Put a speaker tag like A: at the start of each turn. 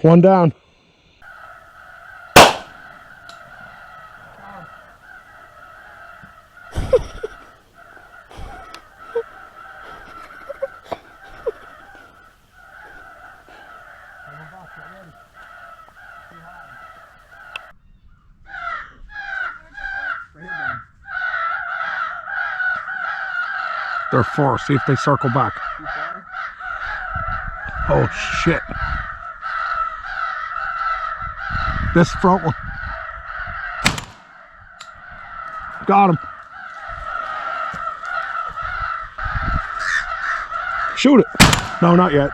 A: One down. They're 4. See if they circle back. Oh shit. This front one. Got him. Shoot it. No, not yet.